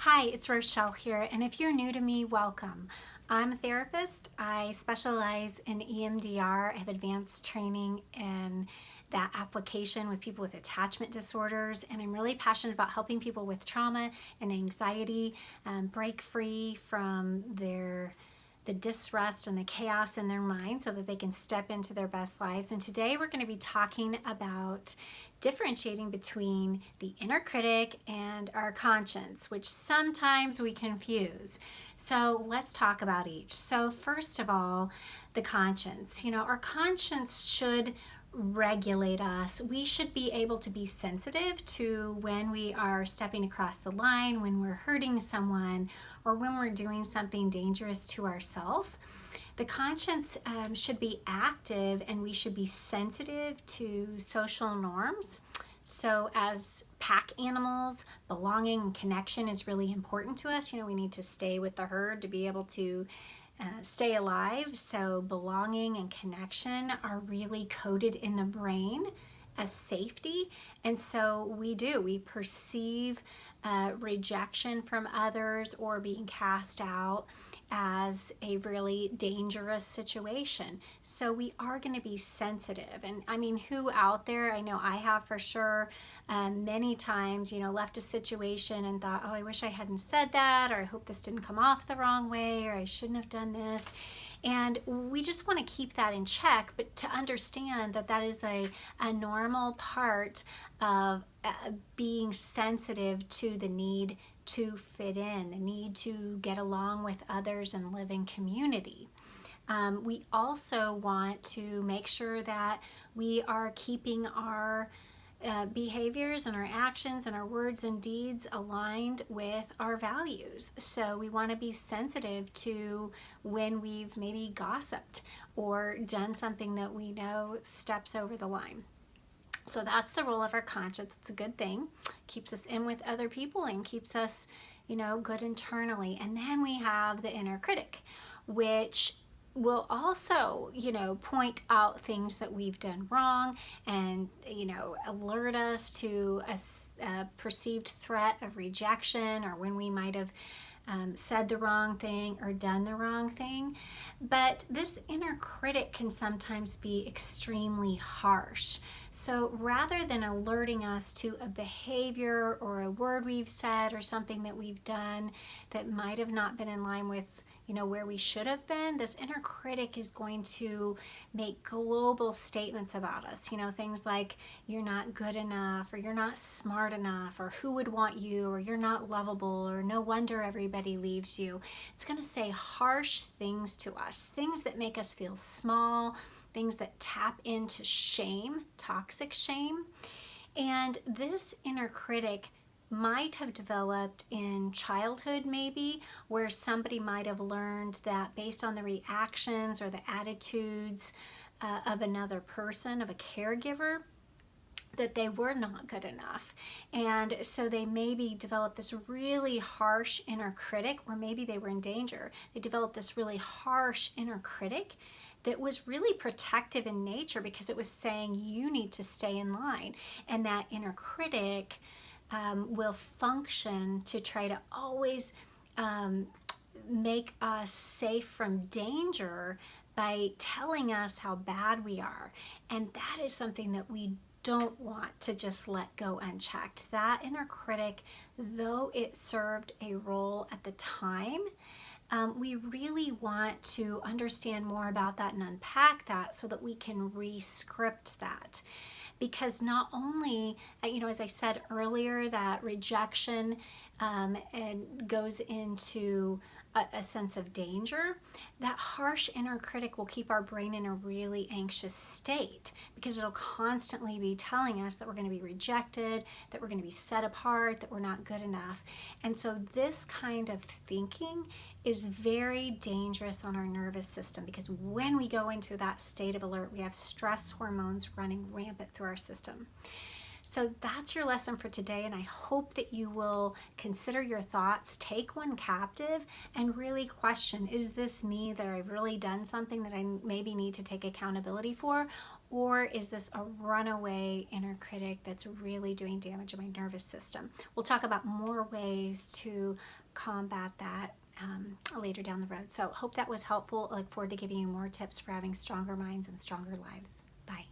Hi, it's Rochelle here, and if you're new to me, welcome. I'm a therapist. I specialize in EMDR. I have advanced training in that application with people with attachment disorders, and I'm really passionate about helping people with trauma and anxiety break free from the disrest and the chaos in their mind so that they can step into their best lives. And today we're going to be talking about differentiating between the inner critic and our conscience, which sometimes we confuse. So let's talk about each. So first of all, the conscience. Our conscience should regulate us. We should be able to be sensitive to when we are stepping across the line, when we're hurting someone, or when we're doing something dangerous to ourselves. The conscience should be active, and we should be sensitive to social norms. So as pack animals, belonging and connection is really important to us. We need to stay with the herd to be able to stay alive. So belonging and connection are really coded in the brain as safety. And so we perceive rejection from others or being cast out as a really dangerous situation. So we are going to be sensitive. And I mean, who out there, I know I have for sure, many times, left a situation and thought, oh, I wish I hadn't said that, or I hope this didn't come off the wrong way, or I shouldn't have done this. And we just want to keep that in check, but to understand that that is a normal part of being sensitive to the need to fit in, the need to get along with others and live in community. We also want to make sure that we are keeping our behaviors and our actions and our words and deeds aligned with our values. So we want to be sensitive to when we've maybe gossiped or done something that we know steps over the line. So that's the role of our conscience. It's a good thing. Keeps us in with other people and keeps us, good internally. And then we have the inner critic, which will also, point out things that we've done wrong and, alert us to a perceived threat of rejection, or when we might have said the wrong thing or done the wrong thing. But this inner critic can sometimes be extremely harsh. So rather than alerting us to a behavior or a word we've said or something that we've done that might have not been in line with where we should have been, this inner critic is going to make global statements about us. Things like, you're not good enough, or you're not smart enough, or who would want you, or you're not lovable, or no wonder everybody leaves you. It's going to say harsh things to us, things that make us feel small, things that tap into shame, toxic shame. And this inner critic might have developed in childhood, maybe, where somebody might have learned that based on the reactions or the attitudes of another person, of a caregiver, that they were not good enough. And so they maybe developed this really harsh inner critic, or maybe they were in danger. They developed this really harsh inner critic that was really protective in nature, because it was saying you need to stay in line. And that inner critic will function to try to always make us safe from danger by telling us how bad we are. And that is something that we don't want to just let go unchecked. That inner critic, though it served a role at the time, we really want to understand more about that and unpack that so that we can re-script that. Because not only, as I said earlier, that rejection and goes into a sense of danger, that harsh inner critic will keep our brain in a really anxious state, because it'll constantly be telling us that we're going to be rejected, that we're going to be set apart, that we're not good enough. And so this kind of thinking is very dangerous on our nervous system, because when we go into that state of alert, we have stress hormones running rampant through our system. So that's your lesson for today, and I hope that you will consider your thoughts, take one captive, and really question, is this me, that I've really done something that I maybe need to take accountability for? Or is this a runaway inner critic that's really doing damage to my nervous system? We'll talk about more ways to combat that later down the road. So hope that was helpful. I look forward to giving you more tips for having stronger minds and stronger lives. Bye.